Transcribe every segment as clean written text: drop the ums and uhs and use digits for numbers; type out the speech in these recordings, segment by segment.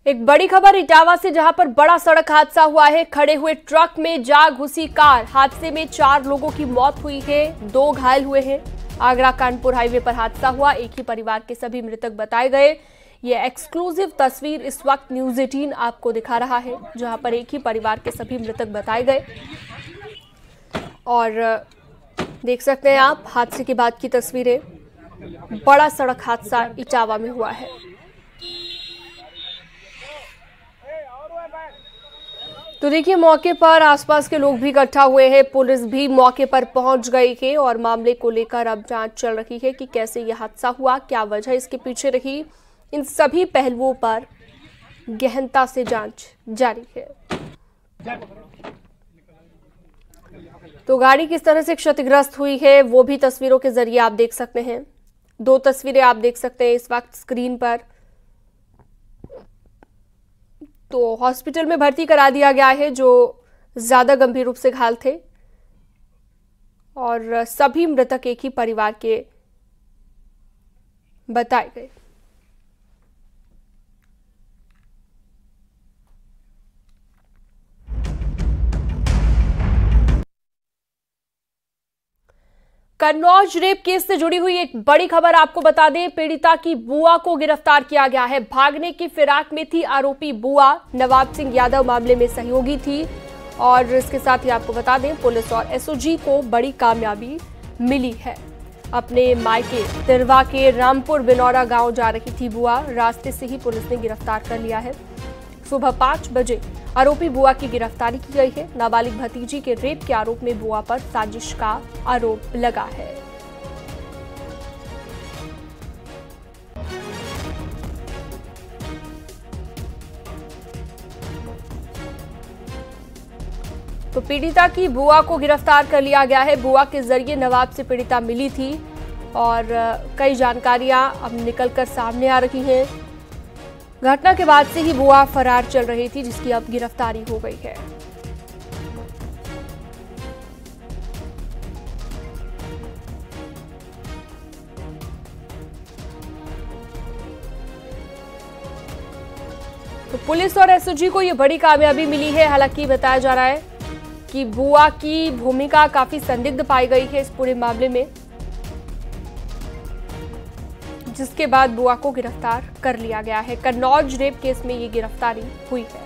एक बड़ी खबर इटावा से, जहां पर बड़ा सड़क हादसा हुआ है। खड़े हुए ट्रक में जा घुसी कार। हादसे में 4 लोगों की मौत हुई है, 2 घायल हुए हैं। आगरा कानपुर हाईवे पर हादसा हुआ। एक ही परिवार के सभी मृतक बताए गए। ये एक्सक्लूसिव तस्वीर इस वक्त न्यूज 18 आपको दिखा रहा है, जहां पर एक ही परिवार के सभी मृतक बताए गए। और देख सकते हैं आप हादसे के बाद की तस्वीरें। बड़ा सड़क हादसा इटावा में हुआ है। तो देखिए, मौके पर आसपास के लोग भी इकट्ठा हुए हैं। पुलिस भी मौके पर पहुंच गई है और मामले को लेकर अब जांच चल रही है कि कैसे यह हादसा हुआ, क्या वजह इसके पीछे रही। इन सभी पहलुओं पर गहनता से जांच जारी है। तो गाड़ी किस तरह से क्षतिग्रस्त हुई है वो भी तस्वीरों के जरिए आप देख सकते हैं। 2 तस्वीरें आप देख सकते हैं इस वक्त स्क्रीन पर। तो हॉस्पिटल में भर्ती करा दिया गया है जो ज्यादा गंभीर रूप से घायल थे, और सभी मृतक एक ही परिवार के बताए गए। कन्नौज रेप केस से जुड़ी हुई एक बड़ी खबर आपको बता दें। पीड़िता की बुआ को गिरफ्तार किया गया है। भागने की फिराक में थी आरोपी बुआ। नवाब सिंह यादव मामले में सहयोगी थी। और इसके साथ ही आपको बता दें, पुलिस और एसओजी को बड़ी कामयाबी मिली है। अपने मायके तिरवा के रामपुर बिनौरा गांव जा रही थी बुआ। रास्ते से ही पुलिस ने गिरफ्तार कर लिया है। सुबह 5 बजे आरोपी बुआ की गिरफ्तारी की गई है। नाबालिग भतीजी के रेप के आरोप में बुआ पर साजिश का आरोप लगा है। तो पीड़िता की बुआ को गिरफ्तार कर लिया गया है। बुआ के जरिए नवाब से पीड़िता मिली थी और कई जानकारियां अब निकलकर सामने आ रही हैं। घटना के बाद से ही बुआ फरार चल रही थी, जिसकी अब गिरफ्तारी हो गई है। तो पुलिस और एसओजी को यह बड़ी कामयाबी मिली है। हालांकि बताया जा रहा है कि बुआ की भूमिका काफी संदिग्ध पाई गई है इस पूरे मामले में, जिसके बाद बुआ को गिरफ्तार कर लिया गया है। कन्नौज रेप केस में ये गिरफ्तारी हुई है।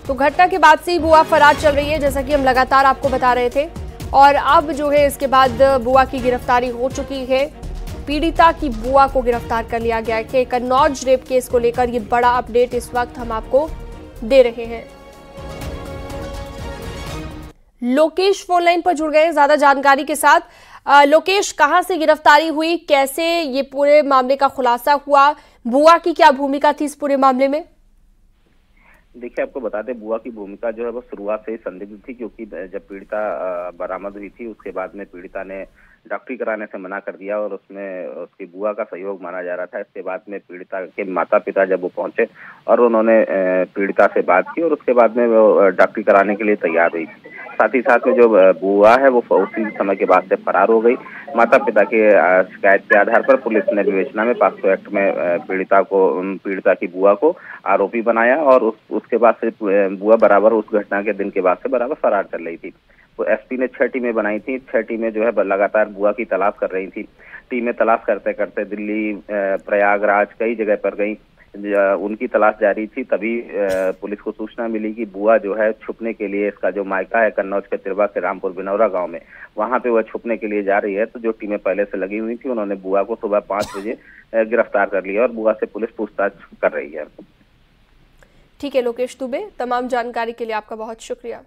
तो घटना के बाद से ही बुआ फरार चल रही है, जैसा कि हम लगातार आपको बता रहे थे। और अब जो है इसके बाद बुआ की गिरफ्तारी हो चुकी है। पीड़िता की बुआ को गिरफ्तार कर लिया गया है। कन्नौज रेप केस को लेकर ये बड़ा अपडेट इस वक्त हम आपको दे रहे हैं। लोकेश फोन लाइन पर जुड़ गए ज्यादा जानकारी के साथ। लोकेश, कहां से गिरफ्तारी हुई, कैसे ये पूरे मामले का खुलासा हुआ, बुआ की क्या भूमिका थी इस पूरे मामले में? देखिए, आपको बता दें, बुआ की भूमिका जो है वो शुरुआत से ही संदिग्ध थी, क्योंकि जब पीड़िता बरामद हुई थी उसके बाद में पीड़िता ने डॉक्टरी कराने से मना कर दिया और उसमें उसकी बुआ का सहयोग माना जा रहा था। इसके बाद में पीड़िता के माता पिता जब वो पहुंचे और उन्होंने पीड़िता से बात की और उसके बाद में वो डॉक्टरी कराने के लिए तैयार हुई। साथ ही साथ में जो बुआ है वो उसी समय के बाद से फरार हो गई। माता पिता की शिकायत के आधार पर पुलिस ने विवेचना में पॉक्सो एक्ट में पीड़िता की बुआ को आरोपी बनाया और उसके बाद से बुआ बराबर उस घटना के दिन के बाद से बराबर फरार चल रही थी। तो एसपी ने 6 टीमें बनाई थी। 6 टीमें जो है लगातार बुआ की तलाश कर रही थी। टीमें तलाश करते करते दिल्ली, प्रयागराज, कई जगह पर गई। उनकी तलाश जारी थी। तभी पुलिस को सूचना मिली कि बुआ जो है छुपने के लिए, इसका जो मायका है कन्नौज के तिरवा के रामपुर बिनौरा गांव में, वहां पे वह छुपने के लिए जा रही है। तो जो टीमें पहले से लगी हुई थी उन्होंने बुआ को सुबह 5 बजे गिरफ्तार कर लिया और बुआ से पुलिस पूछताछ कर रही है। ठीक है लोकेश दुबे, तमाम जानकारी के लिए आपका बहुत शुक्रिया।